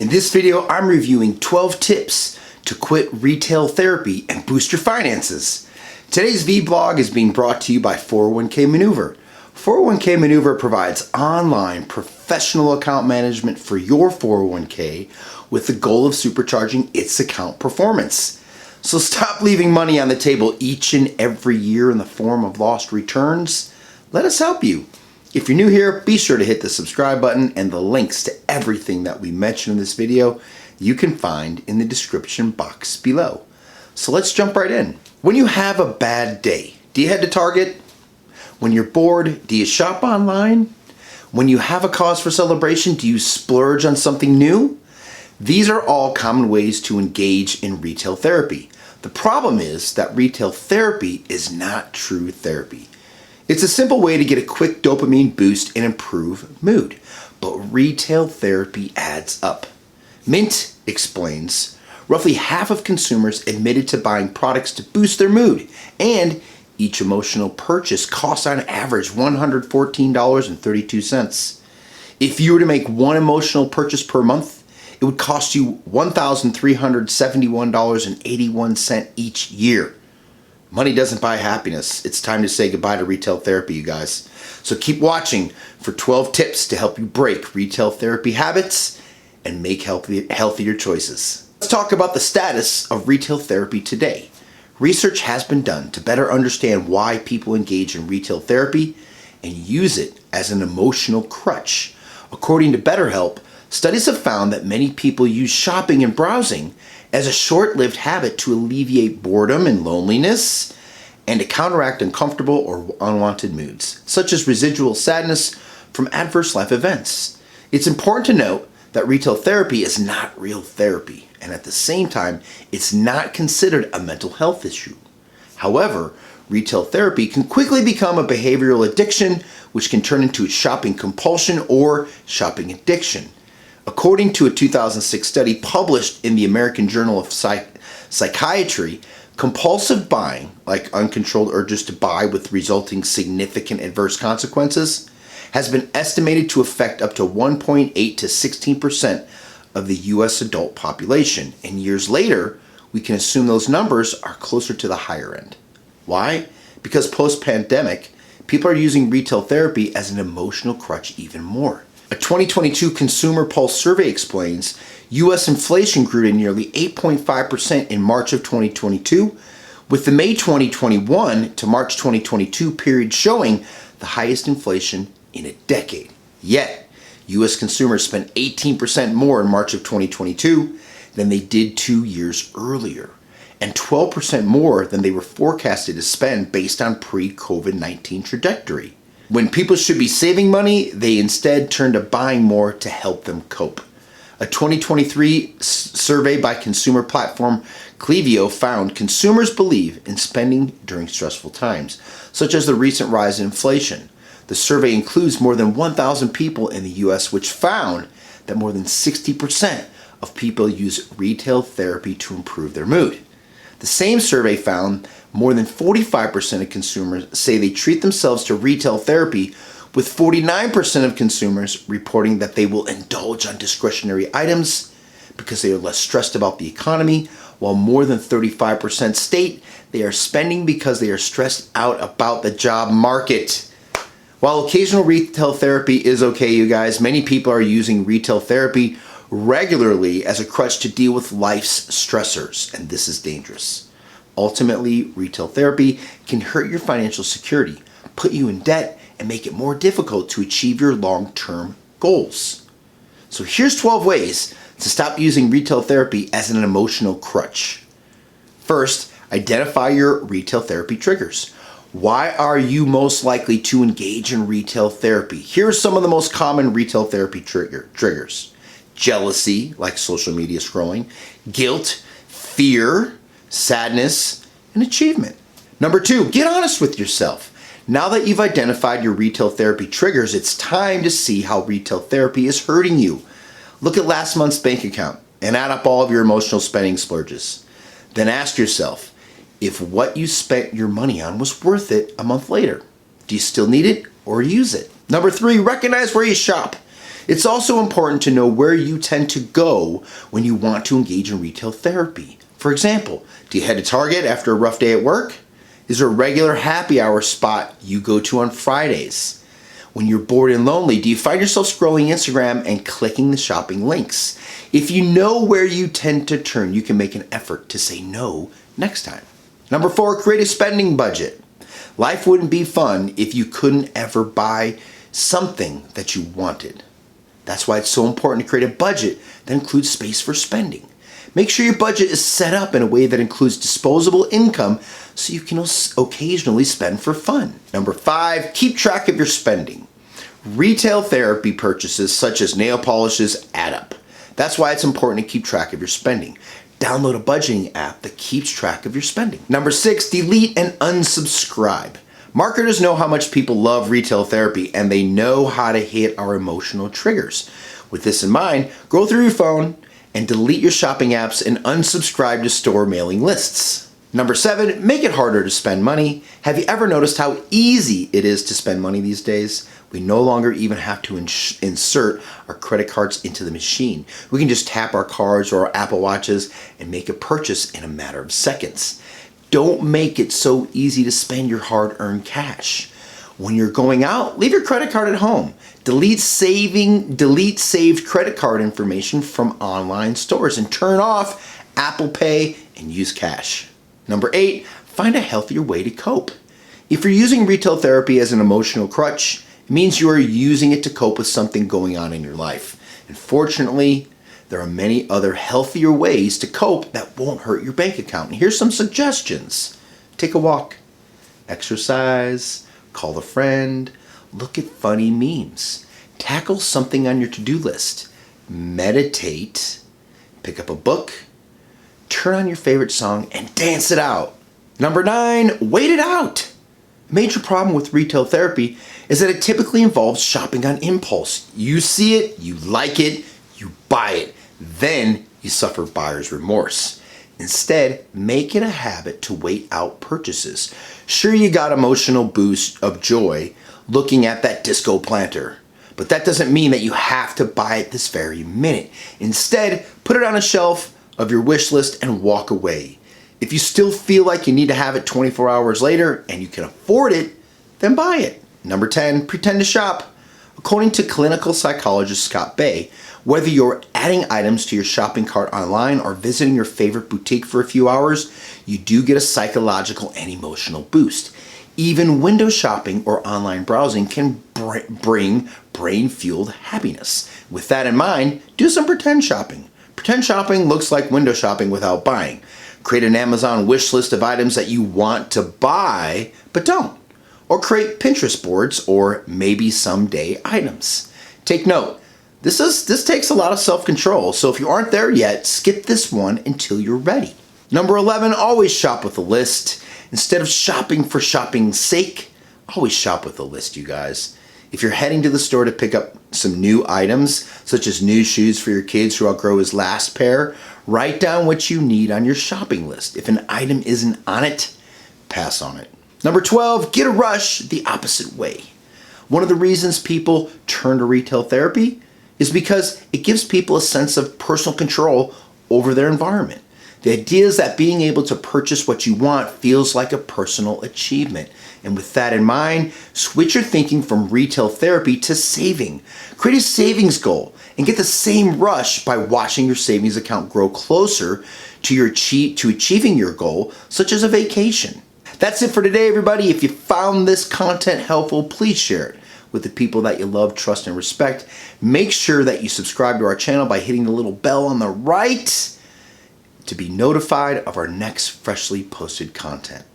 In this video, I'm reviewing 12 tips to quit retail therapy and boost your finances. Today's vlog is being brought to you by 401k Maneuver. 401k Maneuver provides online professional account management for your 401k with the goal of supercharging its account performance. So stop leaving money on the table each and every year in the form of lost returns. Let us help you. If you're new here, be sure to hit the subscribe button, and the links to everything that we mentioned in this video you can find in the description box below. So let's jump right in. When you have a bad day, do you head to Target? When you're bored, do you shop online? When you have a cause for celebration, do you splurge on something new? These are all common ways to engage in retail therapy. The problem is that retail therapy is not true therapy. It's a simple way to get a quick dopamine boost and improve mood, but retail therapy adds up. Mint explains, roughly half of consumers admitted to buying products to boost their mood, and each emotional purchase costs on average $114.32. If you were to make one emotional purchase per month, it would cost you $1,371.81 each year. Money doesn't buy happiness. It's time to say goodbye to retail therapy, you guys. So keep watching for 12 tips to help you break retail therapy habits and make healthier choices. Let's talk about the status of retail therapy today. Research has been done to better understand why people engage in retail therapy and use it as an emotional crutch. According to BetterHelp, studies have found that many people use shopping and browsing as a short-lived habit to alleviate boredom and loneliness and to counteract uncomfortable or unwanted moods, such as residual sadness from adverse life events. It's important to note that retail therapy is not real therapy, and at the same time, it's not considered a mental health issue. However, retail therapy can quickly become a behavioral addiction, which can turn into a shopping compulsion or shopping addiction. According to a 2006 study published in the American Journal of Psychiatry, compulsive buying, like uncontrolled urges to buy with resulting significant adverse consequences, has been estimated to affect up to 1.8 to 16% of the U.S. adult population. And years later, we can assume those numbers are closer to the higher end. Why? Because post-pandemic, people are using retail therapy as an emotional crutch even more. A 2022 Consumer Pulse survey explains U.S. inflation grew to nearly 8.5% in March of 2022, with the May 2021 to March 2022 period showing the highest inflation in a decade. Yet, U.S. consumers spent 18% more in March of 2022 than they did 2 years earlier, and 12% more than they were forecasted to spend based on pre-COVID-19 trajectory. When people should be saving money, they instead turn to buying more to help them cope. A 2023 survey by consumer platform Clivio found consumers believe in spending during stressful times, such as the recent rise in inflation. The survey includes more than 1,000 people in the U.S., which found that more than 60% of people use retail therapy to improve their mood. The same survey found more than 45% of consumers say they treat themselves to retail therapy, with 49% of consumers reporting that they will indulge on discretionary items because they are less stressed about the economy, while more than 35% state they are spending because they are stressed out about the job market. While occasional retail therapy is okay, you guys, many people are using retail therapy regularly as a crutch to deal with life's stressors, and this is dangerous. Ultimately, retail therapy can hurt your financial security, put you in debt, and make it more difficult to achieve your long-term goals. So here's 12 ways to stop using retail therapy as an emotional crutch. First, identify your retail therapy triggers. Why are you most likely to engage in retail therapy? Here are some of the most common retail therapy triggers. Jealousy, like social media scrolling, guilt, fear, sadness, and achievement. Number 2, get honest with yourself. Now that you've identified your retail therapy triggers, it's time to see how retail therapy is hurting you. Look at last month's bank account and add up all of your emotional spending splurges. Then ask yourself if what you spent your money on was worth it a month later. Do you still need it or use it? Number 3, recognize where you shop. It's also important to know where you tend to go when you want to engage in retail therapy. For example, do you head to Target after a rough day at work? Is there a regular happy hour spot you go to on Fridays? When you're bored and lonely, do you find yourself scrolling Instagram and clicking the shopping links? If you know where you tend to turn, you can make an effort to say no next time. Number 4, create a spending budget. Life wouldn't be fun if you couldn't ever buy something that you wanted. That's why it's so important to create a budget that includes space for spending. Make sure your budget is set up in a way that includes disposable income so you can occasionally spend for fun. Number 5, keep track of your spending. Retail therapy purchases such as nail polishes add up. That's why it's important to keep track of your spending. Download a budgeting app that keeps track of your spending. Number 6, delete and unsubscribe. Marketers know how much people love retail therapy, and they know how to hit our emotional triggers. With this in mind, go through your phone and delete your shopping apps and unsubscribe to store mailing lists. Number 7, make it harder to spend money. Have you ever noticed how easy it is to spend money these days? We no longer even have to insert our credit cards into the machine. We can just tap our cards or our Apple Watches and make a purchase in a matter of seconds. Don't make it so easy to spend your hard-earned cash. When you're going out, leave your credit card at home. Delete saved credit card information from online stores and turn off Apple Pay and use cash. Number 8, find a healthier way to cope. If you're using retail therapy as an emotional crutch, it means you are using it to cope with something going on in your life. And fortunately, there are many other healthier ways to cope that won't hurt your bank account. And here's some suggestions. Take a walk, exercise, call a friend, look at funny memes, tackle something on your to-do list, meditate, pick up a book, turn on your favorite song and dance it out. Number 9, wait it out. A major problem with retail therapy is that it typically involves shopping on impulse. You see it, you like it, you buy it, then you suffer buyer's remorse. Instead, make it a habit to wait out purchases. Sure, you got emotional boost of joy looking at that disco planter, but that doesn't mean that you have to buy it this very minute. Instead, put it on a shelf of your wish list and walk away. If you still feel like you need to have it 24 hours later and you can afford it, then buy it. Number 10, pretend to shop. According to clinical psychologist Scott Bay, whether you're adding items to your shopping cart online or visiting your favorite boutique for a few hours, you do get a psychological and emotional boost. Even window shopping or online browsing can bring brain-fueled happiness. With that in mind, do some pretend shopping. Pretend shopping looks like window shopping without buying. Create an Amazon wish list of items that you want to buy but don't. Or create Pinterest boards or maybe someday items. Take note, this takes a lot of self-control, so if you aren't there yet, skip this one until you're ready. Number 11, always shop with a list. Instead of shopping for shopping's sake, always shop with a list, you guys. If you're heading to the store to pick up some new items, such as new shoes for your kids who outgrow his last pair, write down what you need on your shopping list. If an item isn't on it, pass on it. Number 12, get a rush the opposite way. One of the reasons people turn to retail therapy is because it gives people a sense of personal control over their environment. The idea is that being able to purchase what you want feels like a personal achievement. And with that in mind, switch your thinking from retail therapy to saving. Create a savings goal and get the same rush by watching your savings account grow closer to achieving your goal, such as a vacation. That's it for today, everybody. If you found this content helpful, please share it with the people that you love, trust, and respect. Make sure that you subscribe to our channel by hitting the little bell on the right to be notified of our next freshly posted content.